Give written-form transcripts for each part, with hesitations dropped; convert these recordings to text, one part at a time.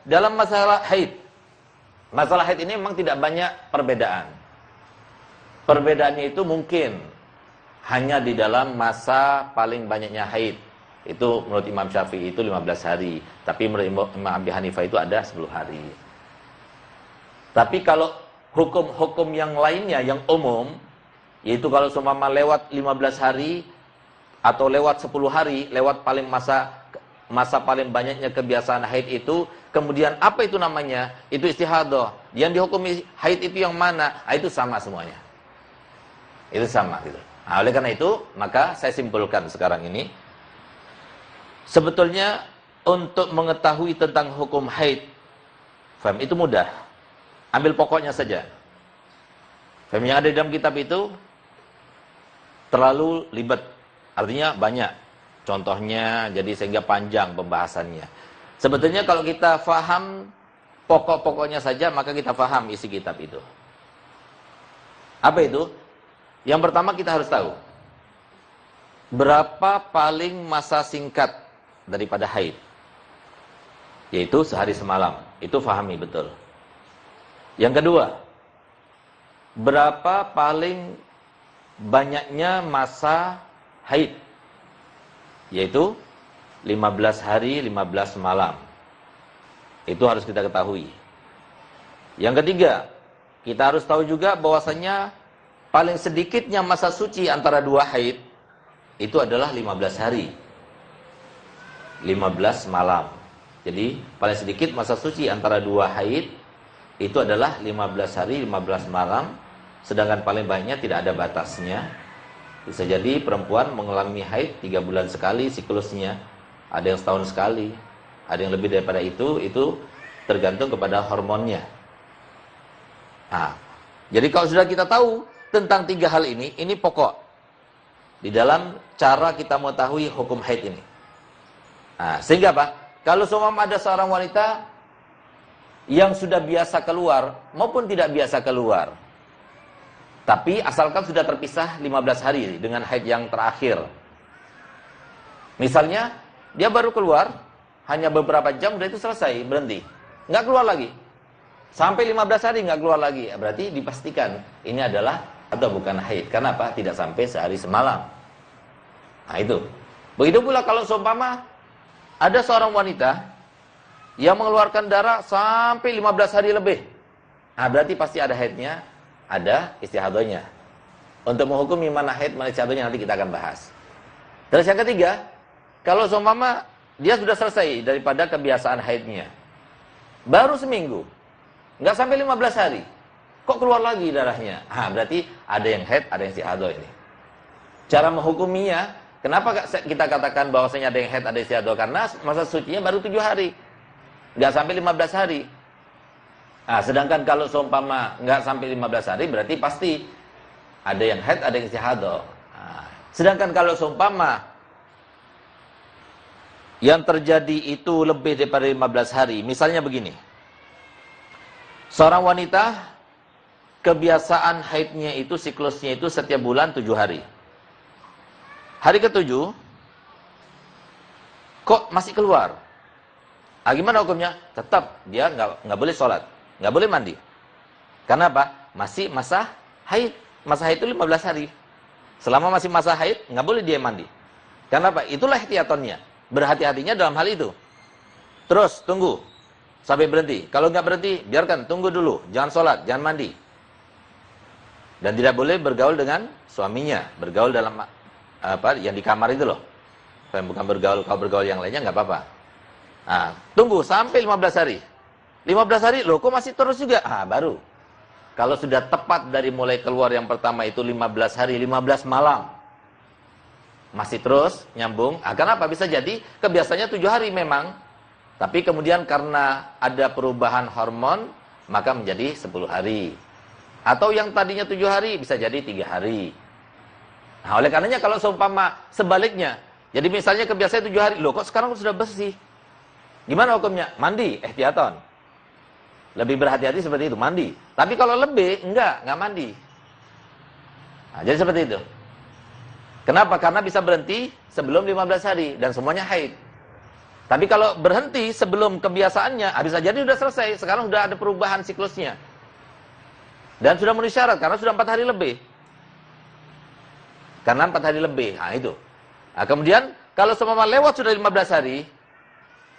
dalam masalah haid. Masalah haid ini memang tidak banyak perbedaan. Perbedaannya itu mungkin hanya di dalam masa paling banyaknya haid. Itu menurut Imam Syafi'i itu 15 hari. Tapi menurut Imam Abi Hanifah itu ada 10 hari. Tapi kalau hukum-hukum yang lainnya, yang umum, yaitu kalau seumpama lewat 15 hari, atau lewat 10 hari, lewat paling masa paling banyaknya kebiasaan haid itu, kemudian apa itu namanya? Itu istihadah. Yang dihukumi haid itu yang mana? Itu sama semuanya. Itu sama gitu. Nah, oleh karena itu, maka saya simpulkan sekarang ini, sebetulnya untuk mengetahui tentang hukum haid, faham, itu mudah. Ambil pokoknya saja. Faham, yang ada di dalam kitab itu terlalu ribet. Artinya banyak contohnya, jadi sehingga panjang pembahasannya. Sebetulnya kalau kita faham pokok-pokoknya saja, maka kita faham isi kitab itu. Apa itu? Yang pertama kita harus tahu, berapa paling masa singkat daripada haid? Yaitu sehari semalam. Itu fahami betul. Yang kedua, berapa paling banyaknya masa haid? Yaitu 15 hari 15 malam. Itu harus kita ketahui. Yang ketiga, kita harus tahu juga bahwasanya paling sedikitnya masa suci antara dua haid itu adalah 15 hari 15 malam. Jadi paling sedikit masa suci antara dua haid itu adalah 15 hari 15 malam. Sedangkan paling banyak tidak ada batasnya. Bisa jadi perempuan mengalami haid 3 bulan sekali siklusnya. Ada yang setahun sekali. Ada yang lebih daripada itu tergantung kepada hormonnya. Nah, jadi kalau sudah kita tahu tentang 3 hal ini pokok di dalam cara kita mengetahui hukum haid ini. Nah, sehingga apa? Kalau seumpama ada seorang wanita yang sudah biasa keluar maupun tidak biasa keluar, tapi asalkan sudah terpisah 15 hari dengan haid yang terakhir. Misalnya, dia baru keluar, hanya beberapa jam, udah itu selesai, berhenti. Nggak keluar lagi. Sampai 15 hari nggak keluar lagi. Berarti dipastikan, ini adalah atau bukan haid. Karena apa? Tidak sampai sehari semalam. Nah itu. Begitu pula kalau seumpama, ada seorang wanita, yang mengeluarkan darah sampai 15 hari lebih. Nah berarti pasti ada haidnya, ada istihadahnya. Untuk menghukumi mana haid, mana istihadahnya nanti kita akan bahas. Terus yang ketiga, kalau seumpama dia sudah selesai daripada kebiasaan haidnya, baru seminggu, nggak sampai 15 hari, kok keluar lagi darahnya? Berarti ada yang haid, ada yang istihadah ini. Cara menghukuminya, kenapa kita katakan bahwasanya ada yang haid, ada yang istihadah? Karena masa sucinya baru 7 hari, nggak sampai 15 hari. Nah, sedangkan kalau seumpama nggak sampai 15 hari, berarti pasti ada yang haid, ada yang istihadah. Nah, sedangkan kalau seumpama yang terjadi itu lebih daripada 15 hari, misalnya begini. Seorang wanita, kebiasaan haidnya itu, siklusnya itu setiap bulan 7 hari. Hari ke-7, kok masih keluar? Gimana hukumnya? Tetap dia nggak boleh sholat, nggak boleh mandi. Karena apa? Masih masa haid. Masa haid itu 15 hari. Selama masih masa haid, nggak boleh dia mandi. Karena apa? Itulah ihtiyatonnya. Berhati-hatinya dalam hal itu. Terus tunggu sampai berhenti. Kalau nggak berhenti, biarkan, tunggu dulu. Jangan sholat, jangan mandi. Dan tidak boleh bergaul dengan suaminya. Bergaul dalam apa? Yang di kamar itu loh. Bukan bergaul, kalau bergaul yang lainnya nggak apa-apa. Nah, tunggu sampai 15 hari. 15 hari, loh kok masih terus juga? Baru. Kalau sudah tepat dari mulai keluar yang pertama itu 15 hari, 15 malam. Masih terus, nyambung. Kenapa? Bisa jadi kebiasaannya 7 hari memang. Tapi kemudian karena ada perubahan hormon, maka menjadi 10 hari. Atau yang tadinya 7 hari, bisa jadi 3 hari. Nah, oleh karenanya kalau seumpama sebaliknya. Jadi misalnya kebiasaan 7 hari, loh kok sekarang sudah bersih? Gimana hukumnya? Mandi, ihtiyaton. Lebih berhati-hati seperti itu, mandi. Tapi kalau lebih, enggak mandi. Nah, jadi seperti itu. Kenapa? Karena bisa berhenti sebelum 15 hari dan semuanya haid. Tapi kalau berhenti sebelum kebiasaannya, bisa jadi sudah selesai. Sekarang sudah ada perubahan siklusnya. Dan sudah memenuhi syarat, karena sudah 4 hari lebih. Karena 4 hari lebih, nah itu. Nah, kemudian, kalau seumpama lewat sudah 15 hari,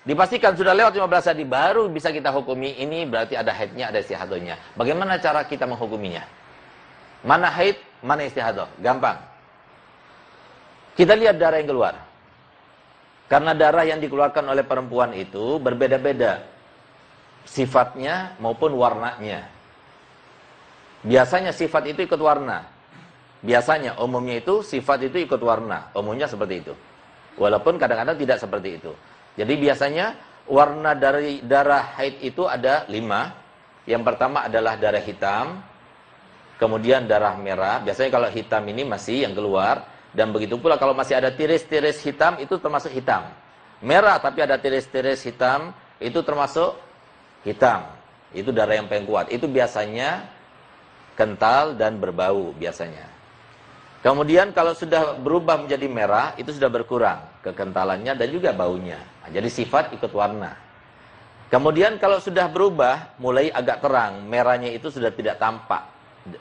dipastikan sudah lewat 15 hari, baru bisa kita hukumi, ini berarti ada haidnya, ada istihadohnya. Bagaimana cara kita menghukuminya? Mana haid, mana istihadoh? Gampang. Kita lihat darah yang keluar. Karena darah yang dikeluarkan oleh perempuan itu berbeda-beda sifatnya maupun warnanya. Biasanya sifat itu ikut warna. Biasanya, umumnya itu sifat itu ikut warna. Umumnya seperti itu. Walaupun kadang-kadang tidak seperti itu. Jadi biasanya warna dari darah haid itu ada 5. Yang pertama adalah darah hitam. Kemudian darah merah. Biasanya kalau hitam ini masih yang keluar. Dan begitu pula kalau masih ada tiris-tiris hitam, itu termasuk hitam. Merah tapi ada tiris-tiris hitam, itu termasuk hitam. Itu darah yang paling kuat. Itu biasanya kental dan berbau biasanya. Kemudian kalau sudah berubah menjadi merah, itu sudah berkurang kekentalannya dan juga baunya. Nah, jadi sifat ikut warna. Kemudian kalau sudah berubah, mulai agak terang, merahnya itu sudah tidak tampak,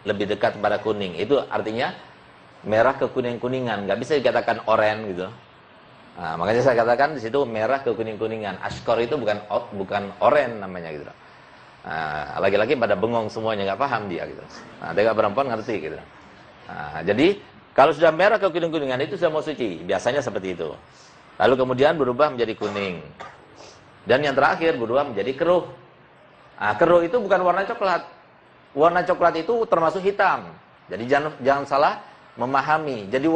lebih dekat kepada kuning. Itu artinya merah ke kuning-kuningan, nggak bisa dikatakan oranye gitu. Nah, makanya saya katakan di situ merah ke kuning-kuningan. Ashkor itu bukan oranye namanya gitu. Nah, laki-laki pada bengong semuanya, nggak paham dia gitu. Nah, tapi perempuan ngerti gitu. Nah, jadi kalau sudah merah ke kuning-kuningan itu sudah mau suci, biasanya seperti itu. Lalu kemudian berubah menjadi kuning. Dan yang terakhir berubah menjadi keruh. Nah, keruh itu bukan warna coklat. Warna coklat itu termasuk hitam. Jadi jangan salah memahami. Jadi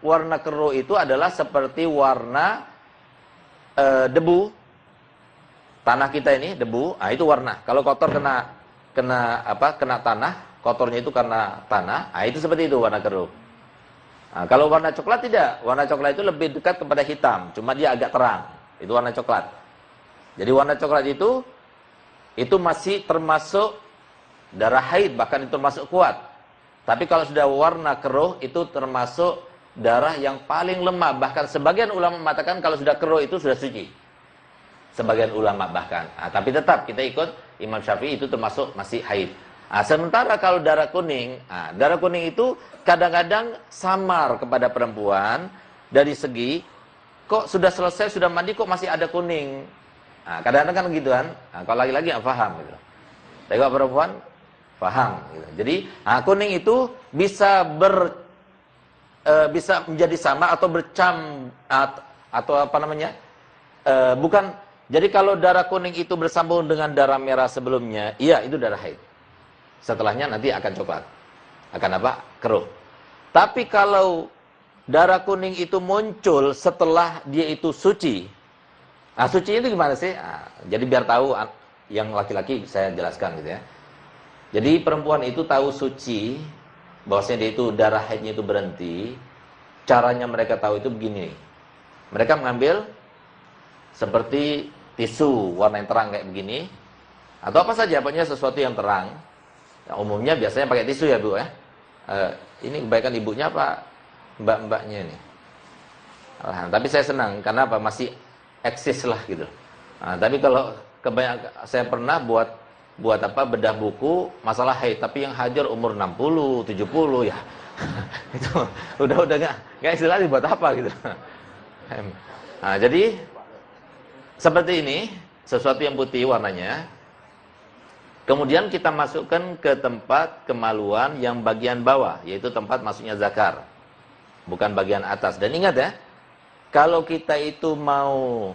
warna keruh itu adalah seperti warna debu. Tanah kita ini debu, nah itu warna. Kalau kotor kena tanah, kotornya itu karena tanah, nah itu seperti itu warna keruh. Nah, kalau warna coklat tidak. Warna coklat itu lebih dekat kepada hitam, cuma dia agak terang. Itu warna coklat. Jadi warna coklat itu masih termasuk darah haid, bahkan itu termasuk kuat. Tapi kalau sudah warna keruh itu termasuk darah yang paling lemah. Bahkan sebagian ulama mengatakan kalau sudah keruh itu sudah suci. Sebagian ulama bahkan. Nah, tapi tetap kita ikut Imam Syafi'i itu termasuk masih haid. Nah, sementara kalau darah kuning itu kadang-kadang samar kepada perempuan dari segi kok sudah selesai, sudah mandi kok masih ada kuning. Nah, kadang-kadang kan gitu kan. Nah, kalau lagi-lagi nggak paham gitu. Tapi kalau perempuan paham gitu. Jadi kuning itu bisa bisa menjadi sama atau atau apa namanya? Bukan. Jadi kalau darah kuning itu bersambung dengan darah merah sebelumnya, iya itu darah haid. Setelahnya nanti akan coklat. Akan apa? Keruh. Tapi kalau darah kuning itu muncul setelah dia itu suci. Nah, suci itu gimana sih? Nah, jadi biar tahu yang laki-laki saya jelaskan gitu ya. Jadi perempuan itu tahu suci, bahwasanya dia itu darah haidnya itu berhenti. Caranya mereka tahu itu begini. Mereka mengambil seperti tisu warna yang terang kayak begini, atau apa saja, pokoknya sesuatu yang terang. Yang umumnya biasanya pakai tisu ya Bu ya. Ini kebaikan ibunya apa mbak-mbaknya ini? Tapi saya senang karena apa? Masih eksis lah gitu. Nah, tapi kalau kebanyakan saya pernah buat bedah buku masalah haid, tapi yang hajar umur 60, 70 ya. Itu udah enggak istilahnya buat apa gitu. Nah, jadi seperti ini, sesuatu yang putih warnanya. Kemudian kita masukkan ke tempat kemaluan yang bagian bawah, yaitu tempat masuknya zakar. Bukan bagian atas. Dan ingat ya, kalau kita itu mau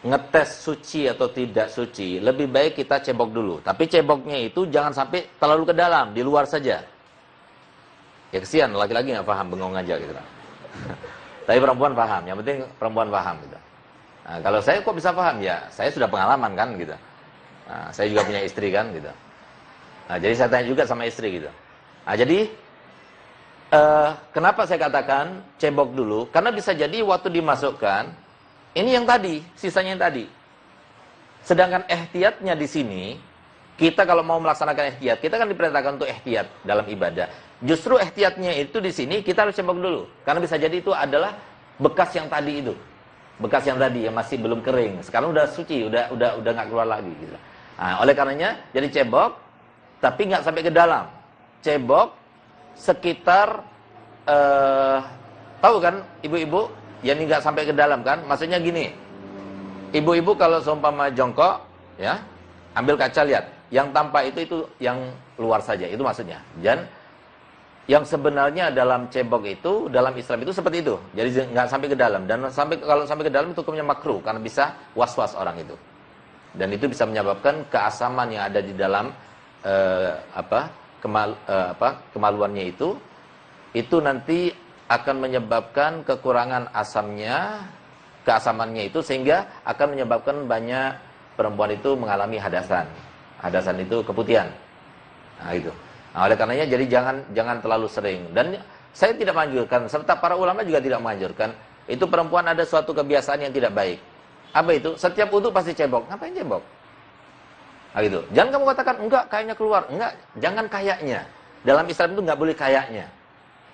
ngetes suci atau tidak suci, lebih baik kita cebok dulu. Tapi ceboknya itu jangan sampai terlalu ke dalam, di luar saja. Ya kesian, laki-laki nggak paham, bengong aja gitu. Tapi perempuan paham, yang penting perempuan paham gitu. Nah, kalau saya kok bisa paham ya, saya sudah pengalaman kan gitu. Nah, saya juga punya istri kan gitu. Nah, jadi saya tanya juga sama istri gitu. Nah, jadi kenapa saya katakan cebok dulu? Karena bisa jadi waktu dimasukkan ini yang tadi, sisanya yang tadi. Sedangkan ihtiyatnya di sini, kita kalau mau melaksanakan ihtiyat, kita kan diperintahkan untuk ihtiyat dalam ibadah. Justru ihtiyatnya itu di sini kita harus cebok dulu, karena bisa jadi itu adalah bekas yang tadi itu. bekas yang tadi yang masih belum kering. Sekarang udah suci, udah nggak keluar lagi gitu. Nah, oleh karenanya jadi cebok tapi nggak sampai ke dalam. Cebok sekitar tahu kan ibu-ibu, yang nggak sampai ke dalam kan? Maksudnya gini. Ibu-ibu kalau seumpama jongkok ya, ambil kaca lihat. Yang tampak itu yang luar saja, itu maksudnya. Dan yang sebenarnya dalam cebok itu, dalam Islam itu seperti itu. Jadi nggak sampai ke dalam. Dan kalau sampai ke dalam itu hukumnya makruh, karena bisa was-was orang itu. Dan itu bisa menyebabkan keasaman yang ada di dalam kemaluannya itu nanti akan menyebabkan kekurangan keasamannya itu, sehingga akan menyebabkan banyak perempuan itu mengalami hadasan. Hadasan itu keputihan. Nah, itu. Nah, oleh karenanya jadi jangan terlalu sering. Dan saya tidak menganjurkan, serta para ulama juga tidak menganjurkan. Itu perempuan ada suatu kebiasaan yang tidak baik. Apa itu? Setiap wudu pasti cebok. Ngapain cebok? Nah, gitu. Jangan kamu katakan enggak, kayaknya keluar. Enggak, jangan kayaknya. Dalam Islam itu enggak boleh kayaknya.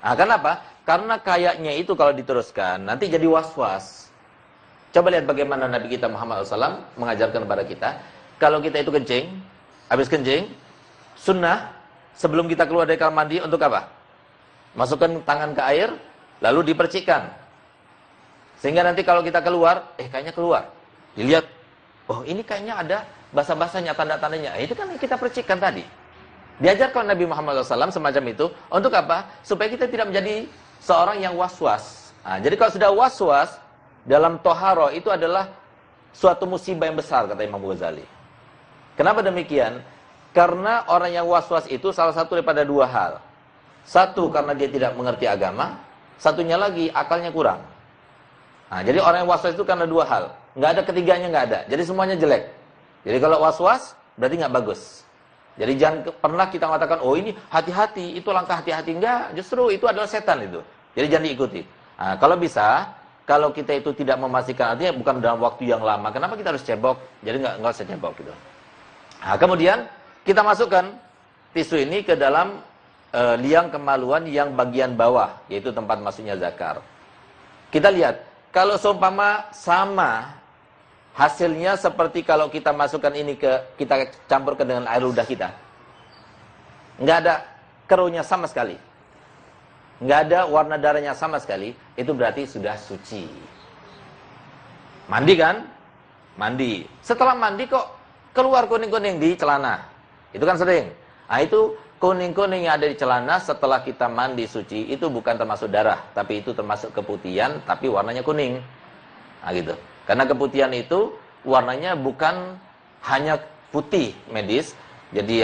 Nah, kenapa? Karena kayaknya itu kalau diteruskan nanti jadi was-was. Coba lihat bagaimana Nabi kita Muhammad SAW mengajarkan kepada kita. Kalau kita itu kencing, habis kencing, sunnah sebelum kita keluar dari kamar mandi untuk apa? Masukkan tangan ke air, lalu dipercikkan. Sehingga nanti kalau kita keluar, kayaknya keluar. Dilihat, oh ini kayaknya ada basah-basahnya, tanda-tandanya. Itu kan yang kita percikkan tadi. Diajarkan Nabi Muhammad SAW semacam itu. Untuk apa? Supaya kita tidak menjadi seorang yang was-was. Nah, jadi kalau sudah was-was, dalam toharo itu adalah suatu musibah yang besar, kata Imam Ghazali. Kenapa demikian? Karena orang yang was-was itu salah satu daripada dua hal. Satu, karena dia tidak mengerti agama. Satunya lagi, akalnya kurang. Nah, jadi orang yang was-was itu karena dua hal. Nggak ada ketiganya, nggak ada. Jadi semuanya jelek. Jadi kalau was-was, berarti nggak bagus. Jadi jangan pernah kita mengatakan, oh ini hati-hati, itu langkah hati-hati. Enggak, justru itu adalah setan itu. Jadi jangan diikuti. Nah, kalau bisa, kalau kita itu tidak memastikan, artinya bukan dalam waktu yang lama, kenapa kita harus cebok? Jadi nggak usah cebok gitu. Nah, kemudian kita masukkan tisu ini ke dalam liang kemaluan yang bagian bawah, yaitu tempat masuknya zakar. Kita lihat, kalau seumpama sama hasilnya seperti kalau kita masukkan ini kita campurkan dengan air ludah kita. Nggak ada keruhnya sama sekali. Nggak ada warna darahnya sama sekali. Itu berarti sudah suci. Mandi kan? Mandi. Setelah mandi kok keluar kuning-kuning di celana. Itu kan sering. Nah, itu kuning-kuning yang ada di celana setelah kita mandi suci, itu bukan termasuk darah. Tapi itu termasuk keputihan, tapi warnanya kuning. Nah, gitu. Karena keputihan itu warnanya bukan hanya putih medis. Jadi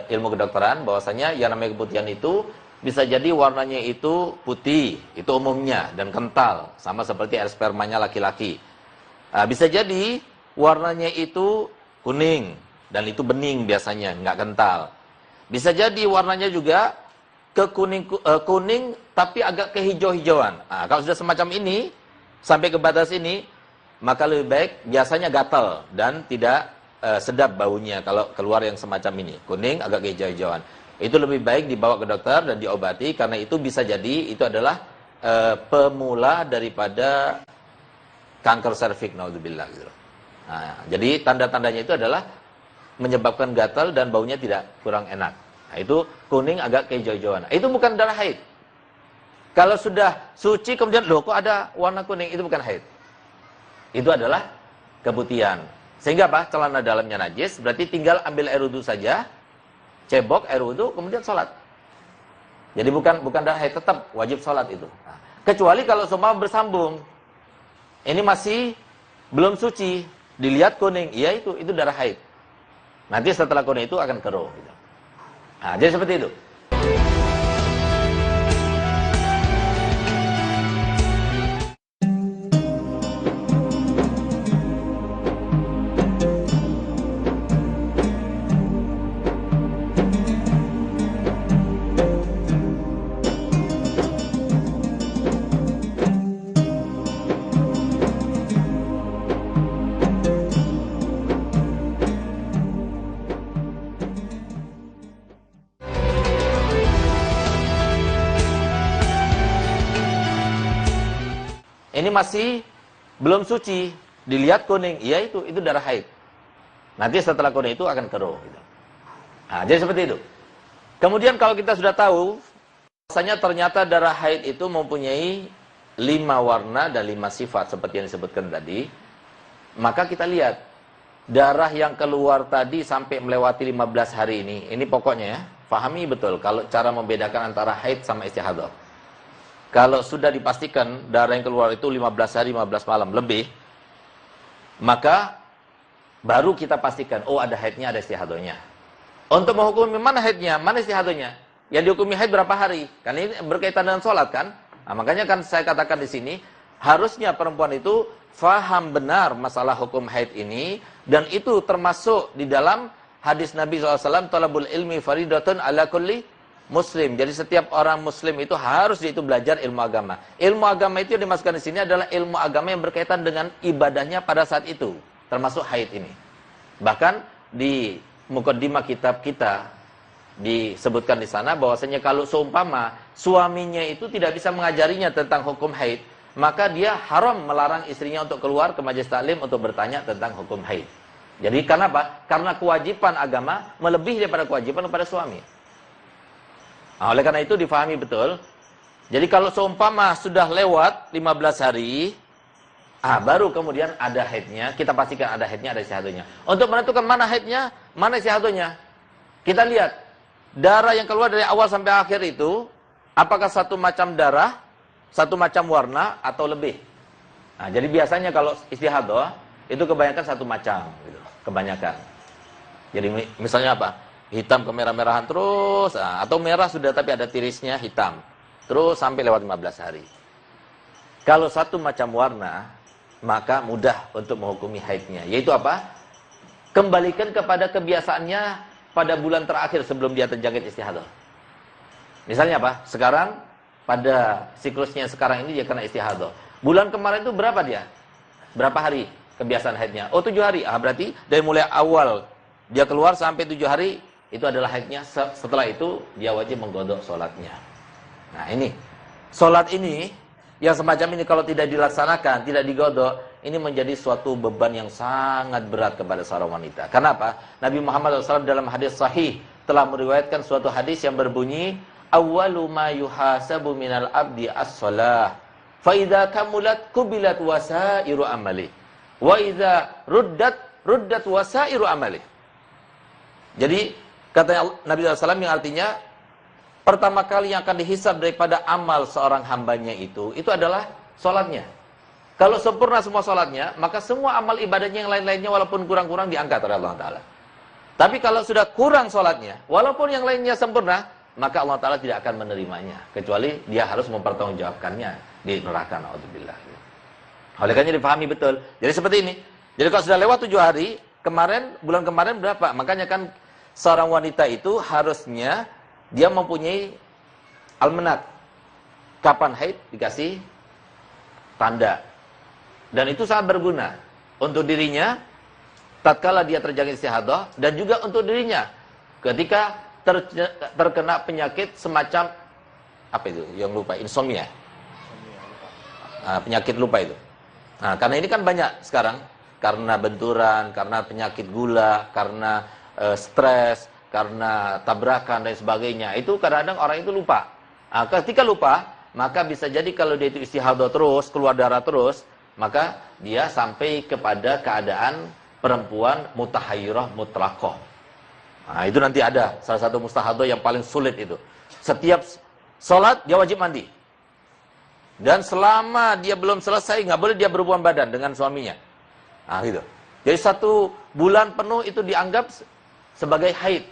ilmu kedokteran bahwasanya yang namanya keputihan itu bisa jadi warnanya itu putih, itu umumnya, dan kental, sama seperti air spermanya laki-laki. Bisa jadi warnanya itu kuning, dan itu bening biasanya, nggak kental. Bisa jadi warnanya juga kuning tapi agak kehijau-hijauan. Kalau sudah semacam ini, sampai ke batas ini, maka lebih baik biasanya gatal dan tidak sedap baunya kalau keluar yang semacam ini. Kuning, agak kehijau-hijauan. Itu lebih baik dibawa ke dokter dan diobati, karena itu bisa jadi itu adalah pemula daripada kanker serviks, naudzubillah gitu. Nah, jadi tanda-tandanya itu adalah menyebabkan gatal dan baunya tidak kurang enak. Nah, itu kuning agak kehijau-hijauan. Itu bukan darah haid. Kalau sudah suci kemudian loh kok ada warna kuning, itu bukan haid. Itu adalah keputihan. Sehingga apa? Celana dalamnya najis, berarti tinggal ambil air wudu saja, cebok air wudu, kemudian sholat. Jadi bukan darah haid, tetap wajib sholat itu. Nah, kecuali kalau semua bersambung. Ini masih belum suci, dilihat kuning, iya itu darah haid. Nanti setelah kuning itu akan keruh. Gitu. Nah, jadi seperti itu. Ini masih belum suci, dilihat kuning, iya itu darah haid. Nanti setelah kuning itu akan keruh. Gitu. Nah, jadi seperti itu. Kemudian kalau kita sudah tahu, bahwasanya ternyata darah haid itu mempunyai 5 warna dan 5 sifat seperti yang disebutkan tadi, maka kita lihat darah yang keluar tadi sampai melewati 15 hari ini pokoknya ya, pahami betul kalau cara membedakan antara haid sama istihadah. Kalau sudah dipastikan darah yang keluar itu 15 hari, 15 malam lebih, maka baru kita pastikan, oh ada haidnya, ada istihadahnya. Untuk menghukumi mana haidnya, mana istihadahnya, yang dihukumi haid berapa hari? Karena ini berkaitan dengan sholat kan? Nah, makanya kan saya katakan di sini, harusnya perempuan itu faham benar masalah hukum haid ini, dan itu termasuk di dalam hadis Nabi SAW, talabul ilmi faridatun ala kulli muslim. Jadi setiap orang muslim itu harus itu belajar ilmu agama. Ilmu agama itu yang dimasukkan di sini adalah ilmu agama yang berkaitan dengan ibadahnya pada saat itu, termasuk haid ini. Bahkan di mukaddimah kitab kita disebutkan di sana bahwasanya kalau seumpama suaminya itu tidak bisa mengajarinya tentang hukum haid, maka dia haram melarang istrinya untuk keluar ke majelis taklim untuk bertanya tentang hukum haid. Jadi karena apa? Karena kewajiban agama melebihi daripada kewajiban kepada suami. Nah, oleh karena itu difahami betul. Jadi kalau seumpama sudah lewat 15 hari, baru kemudian ada haidnya, kita pastikan ada haidnya, ada istihadahnya. Untuk menentukan mana haidnya, mana istihadahnya, kita lihat darah yang keluar dari awal sampai akhir itu, apakah satu macam darah, satu macam warna, atau lebih. Nah, jadi biasanya kalau istihadah, itu kebanyakan satu macam, gitu. Kebanyakan. Jadi misalnya apa? Hitam kemerah-merahan terus, atau merah sudah tapi ada tirisnya hitam. Terus sampai lewat 15 hari. Kalau satu macam warna, maka mudah untuk menghukumi haidnya. Yaitu apa? Kembalikan kepada kebiasaannya pada bulan terakhir sebelum dia terjangkit istihadah. Misalnya apa? Sekarang, pada siklusnya sekarang ini dia kena istihadah. Bulan kemarin itu berapa dia? Berapa hari kebiasaan haidnya? Oh 7 hari. Berarti dari mulai awal dia keluar sampai 7 hari, itu adalah haidnya. Setelah itu dia wajib menggodok sholatnya. Nah ini, sholat ini yang semacam ini kalau tidak dilaksanakan, tidak digodok, ini menjadi suatu beban yang sangat berat kepada seorang wanita. Kenapa? Nabi Muhammad SAW dalam hadis sahih telah meriwayatkan suatu hadis yang berbunyi, awwalu ma yuhasabu minal abdi as-shalah, fa idza kamulat kubilat wasairu amali, wa idza ruddat wasairu amali. Jadi kata Nabi SAW yang artinya, pertama kali yang akan dihisab daripada amal seorang hambanya itu adalah sholatnya. Kalau sempurna semua sholatnya, maka semua amal ibadahnya yang lain-lainnya walaupun kurang-kurang diangkat oleh Allah Ta'ala. Tapi kalau sudah kurang sholatnya, walaupun yang lainnya sempurna, maka Allah Ta'ala tidak akan menerimanya. Kecuali dia harus mempertanggungjawabkannya di neraka. Na'udzubillah. Oleh karena dipahami betul. Jadi seperti ini. Jadi kalau sudah lewat 7 hari, bulan kemarin berapa? Makanya kan seorang wanita itu harusnya dia mempunyai almanat. Kapan haid dikasih tanda. Dan itu sangat berguna untuk dirinya tatkala dia terjangkit istihadah, dan juga untuk dirinya ketika terkena penyakit semacam apa itu? Yang lupa, insomnia. Penyakit lupa itu. Nah, karena ini kan banyak sekarang karena benturan, karena penyakit gula, karena stres, karena tabrakan dan sebagainya. Itu kadang-kadang orang itu lupa. Nah, ketika lupa, maka bisa jadi kalau dia itu istihadah terus, keluar darah terus, maka dia sampai kepada keadaan perempuan mutahayyirah mutlaqah. Nah, itu nanti ada salah satu mustahadah yang paling sulit itu. Setiap sholat dia wajib mandi. Dan selama dia belum selesai, nggak boleh dia berhubungan badan dengan suaminya. Nah, gitu. Jadi 1 bulan penuh itu dianggap sebagai haid.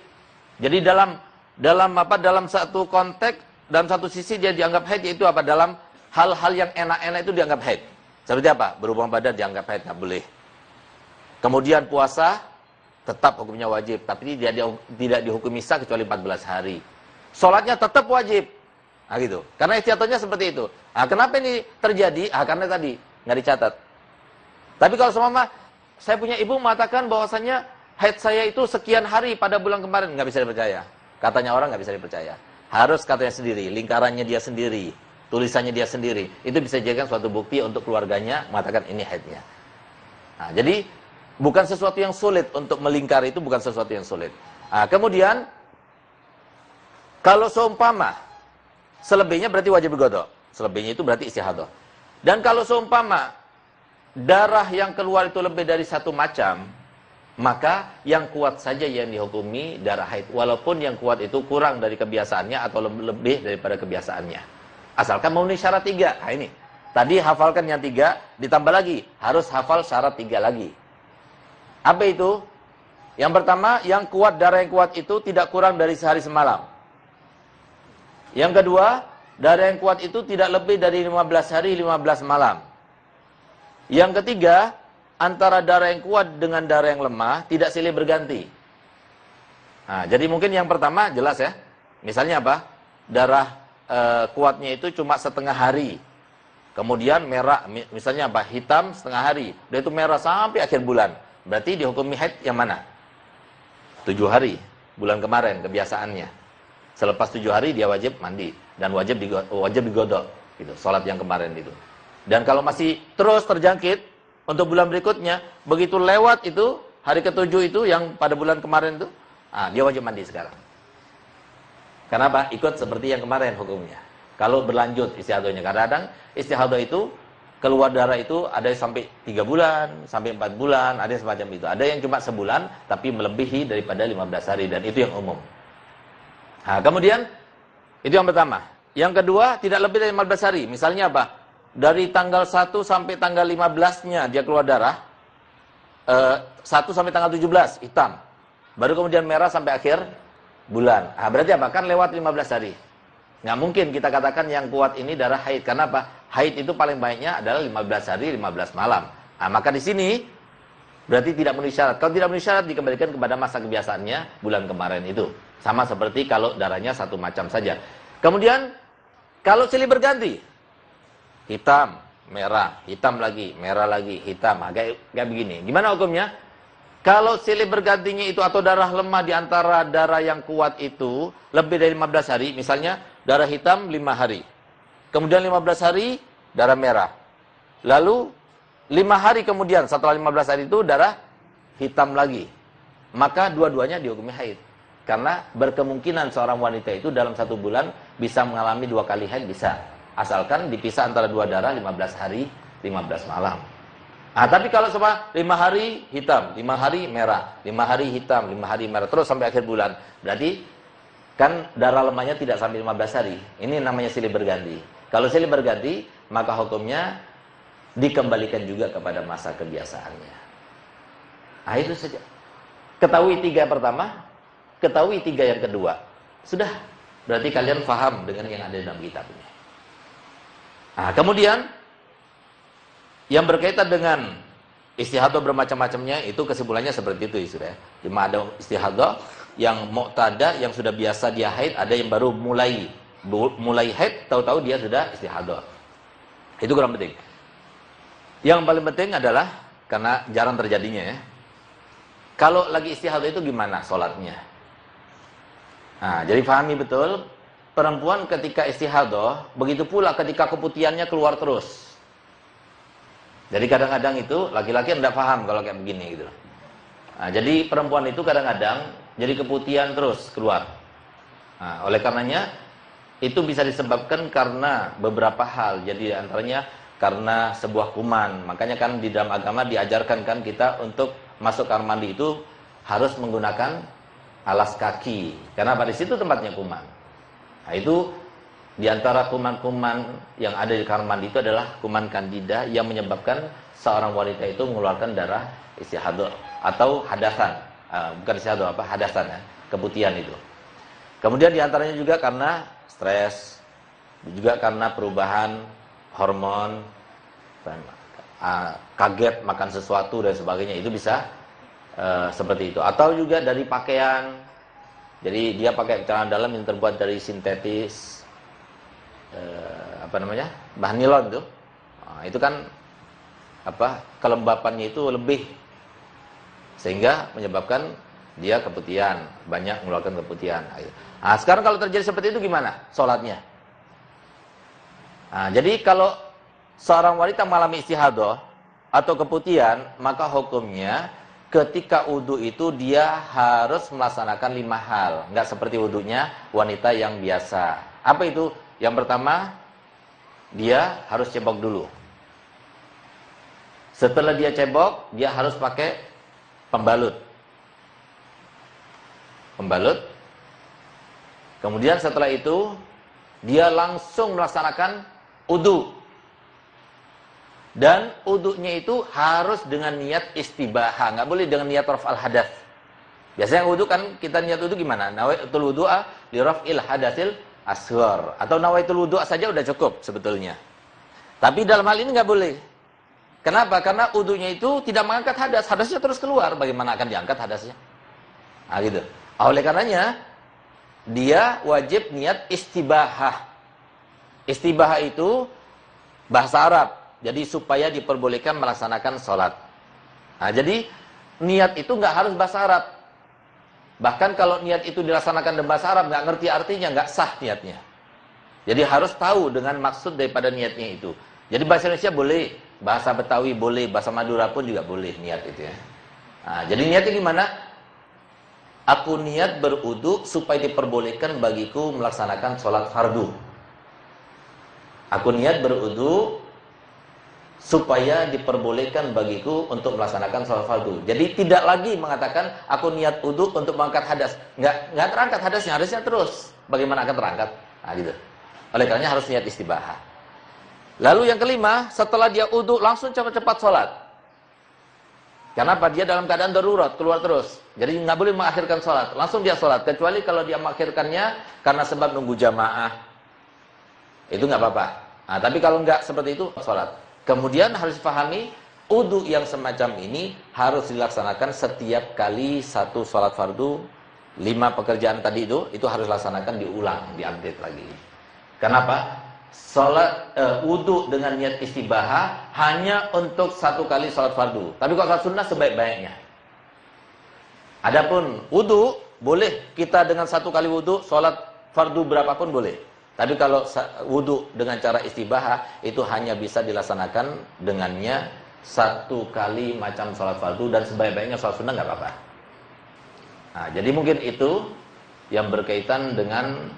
Jadi dalam satu konteks, dalam satu sisi dia dianggap haid, yaitu apa? Dalam hal-hal yang enak-enak itu dianggap haid. Seperti apa? Berhubungan badan dianggap haid, nggak boleh. Kemudian puasa tetap hukumnya wajib, tapi tidak dihukumi sah kecuali 14 hari. Sholatnya tetap wajib. Nah, gitu. Karena istiadatnya seperti itu. Nah, kenapa ini terjadi? Karena tadi nggak dicatat. Tapi kalau semua saya punya ibu mengatakan bahwasannya haid saya itu sekian hari pada bulan kemarin, nggak bisa dipercaya. Katanya orang nggak bisa dipercaya. Harus katanya sendiri, lingkarannya dia sendiri, tulisannya dia sendiri, itu bisa dijadikan suatu bukti untuk keluarganya mengatakan ini haidnya. Nah, jadi bukan sesuatu yang sulit untuk melingkar, itu bukan sesuatu yang sulit. Nah, kemudian kalau seumpama selebihnya berarti wajib berqadha. Selebihnya itu berarti istihadah. Dan kalau seumpama darah yang keluar itu lebih dari satu macam, maka yang kuat saja yang dihukumi darah haid, walaupun yang kuat itu kurang dari kebiasaannya atau lebih daripada kebiasaannya, asalkan memenuhi syarat 3. Nah ini, tadi hafalkan yang 3, ditambah lagi, harus hafal syarat 3 lagi. Apa itu? Yang pertama, yang kuat, darah yang kuat itu tidak kurang dari sehari semalam. Yang kedua, darah yang kuat itu tidak lebih dari 15 hari 15 malam. Yang ketiga, antara darah yang kuat dengan darah yang lemah tidak silih berganti. Nah, jadi mungkin yang pertama jelas ya. Misalnya apa? Darah kuatnya itu cuma setengah hari. Kemudian merah, misalnya apa? Hitam setengah hari. Dia itu merah sampai akhir bulan. Berarti dihukumi haid yang mana? 7 hari. Bulan kemarin kebiasaannya. Selepas 7 hari dia wajib mandi. Dan wajib digodok. Gitu, sholat yang kemarin itu. Dan kalau masih terus terjangkit untuk bulan berikutnya, begitu lewat itu, hari ke-7 itu yang pada bulan kemarin itu, dia wajib mandi sekarang. Kenapa? Ikut seperti yang kemarin hukumnya. Kalau berlanjut istihadahnya, kadang-kadang istihadah itu keluar darah itu ada yang sampai 3 bulan, sampai 4 bulan, ada yang semacam itu. Ada yang cuma sebulan tapi melebihi daripada 15 hari, dan itu yang umum. Nah, kemudian itu yang pertama. Yang kedua, tidak lebih dari 15 hari. Misalnya apa? Dari tanggal 1 sampai tanggal 15-nya dia keluar darah, 1 sampai tanggal 17 hitam, baru kemudian merah sampai akhir bulan. Nah, berarti apa? Kan lewat 15 hari. Nggak mungkin kita katakan yang kuat ini darah haid. Karena apa? Haid itu paling baiknya adalah 15 hari 15 malam. Nah, maka di sini berarti tidak memenuhi syarat. Kalau tidak memenuhi syarat, dikembalikan kepada masa kebiasaannya bulan kemarin itu. Sama seperti kalau darahnya satu macam saja. Kemudian kalau silih berganti, hitam, merah, hitam lagi, merah lagi, hitam. Kayak begini. Gimana hukumnya? Kalau silih bergantinya itu atau darah lemah di antara darah yang kuat itu lebih dari 15 hari, misalnya darah hitam 5 hari. Kemudian 15 hari darah merah. Lalu 5 hari kemudian setelah 15 hari itu darah hitam lagi. Maka dua-duanya dihukumi haid. Karena berkemungkinan seorang wanita itu dalam 1 bulan bisa mengalami 2 kali haid, bisa. Asalkan dipisah antara 2 darah 15 hari, 15 malam. Nah, tapi kalau cuma 5 hari hitam, 5 hari merah, 5 hari hitam, 5 hari merah, terus sampai akhir bulan. Berarti kan darah lemahnya tidak sampai 15 hari. Ini namanya silih berganti. Kalau silih berganti, maka hukumnya dikembalikan juga kepada masa kebiasaannya. Nah, itu saja. Ketahui 3 pertama, ketahui 3 yang kedua. Sudah, berarti kalian paham dengan yang ada dalam kitab ini. Nah, kemudian yang berkaitan dengan istihadah bermacam-macamnya, itu kesimpulannya seperti itu, sudah. Cuma ada istihadah yang muqtada, yang sudah biasa dia haid, ada yang baru mulai haid, tahu-tahu dia sudah istihadah. Itu kurang penting. Yang paling penting adalah, karena jarang terjadinya ya, kalau lagi istihadah itu gimana sholatnya. Nah, jadi pahami betul, perempuan ketika istihadah, begitu pula ketika keputihannya keluar terus. Jadi kadang-kadang itu laki-laki tidak paham kalau kayak begini gitu. Nah, jadi perempuan itu kadang-kadang jadi keputihan terus keluar. Nah, oleh karenanya itu bisa disebabkan karena beberapa hal. Jadi antaranya karena sebuah kuman. Makanya kan di dalam agama diajarkan kan kita untuk masuk kamar mandi itu harus menggunakan alas kaki. Karena pada situ tempatnya kuman. Nah, itu di antara kuman-kuman yang ada di kamar mandi itu adalah kuman kandida yang menyebabkan seorang wanita itu mengeluarkan darah istihadah atau hadasan. Bukan istihadah, hadasan ya, keputihan itu. Kemudian di antaranya juga karena stres, juga karena perubahan hormon, kaget makan sesuatu dan sebagainya, itu bisa seperti itu. Atau juga dari pakaian. Jadi dia pakai celana dalam yang terbuat dari sintetis, bahan nilon tuh. Nah, itu kan kelembapannya itu lebih, sehingga menyebabkan dia keputihan, banyak mengeluarkan keputihan. Nah, sekarang kalau terjadi seperti itu gimana sholatnya? Nah, jadi kalau seorang wanita mengalami istihadah atau keputihan, maka hukumnya ketika wudu itu dia harus melaksanakan 5 hal. Nggak seperti wudunya wanita yang biasa. Apa itu? Yang pertama, dia harus cebok dulu. Setelah dia cebok, dia harus pakai pembalut. Pembalut. Kemudian setelah itu, dia langsung melaksanakan wudu. Dan wudunya itu harus dengan niat istibaha, nggak boleh dengan niat raf'al hadath. Biasanya wudu kan kita niat wudu gimana? Nawaitul wudu'a li raf'il hadatsil asghar, atau nawaitul wudu'a saja udah cukup sebetulnya. Tapi dalam hal ini nggak boleh. Kenapa? Karena wudunya itu tidak mengangkat hadas, hadasnya terus keluar. Bagaimana akan diangkat hadasnya? Nah, gitu. Oleh karenanya dia wajib niat istibahah. Istibahah itu bahasa Arab. Jadi supaya diperbolehkan melaksanakan sholat. Nah, jadi niat itu nggak harus bahasa Arab. Bahkan kalau niat itu dilaksanakan dalam bahasa Arab, nggak ngerti artinya, nggak sah niatnya. Jadi harus tahu dengan maksud daripada niatnya itu. Jadi bahasa Indonesia boleh, bahasa Betawi boleh, bahasa Madura pun juga boleh niat itu ya. Nah, jadi niatnya gimana? Aku niat berwudu supaya diperbolehkan bagiku melaksanakan sholat fardu. Aku niat berwudu supaya diperbolehkan bagiku untuk melaksanakan sholat fardu. Jadi tidak lagi mengatakan aku niat wudu untuk mengangkat hadas. Nggak terangkat hadasnya, hadasnya terus. Bagaimana akan terangkat? Nah, gitu. Oleh karenanya harus niat istibahah. Lalu yang kelima, setelah dia wudu langsung cepat-cepat sholat. Kenapa? Dia dalam keadaan darurat, keluar terus. Jadi nggak boleh mengakhirkan sholat. Langsung dia sholat. Kecuali kalau dia mengakhirkannya karena sebab nunggu jamaah. Itu nggak apa-apa. Nah, tapi kalau nggak seperti itu, sholat. Kemudian harus dipahami, wudu yang semacam ini harus dilaksanakan setiap kali satu sholat fardu. 5 pekerjaan tadi itu harus dilaksanakan diulang, diupdate lagi. Kenapa? Sholat wudu dengan niat istibahah hanya untuk 1 kali sholat fardu. Tapi kalau sholat sunnah sebaik-baiknya. Adapun wudu boleh kita dengan 1 kali wudu sholat fardu berapapun boleh. Tapi kalau wudu dengan cara istibahah itu hanya bisa dilaksanakan dengannya 1 kali macam sholat fardu, dan sebaik-baiknya sholat sunnah nggak apa-apa. Nah, jadi mungkin itu yang berkaitan dengan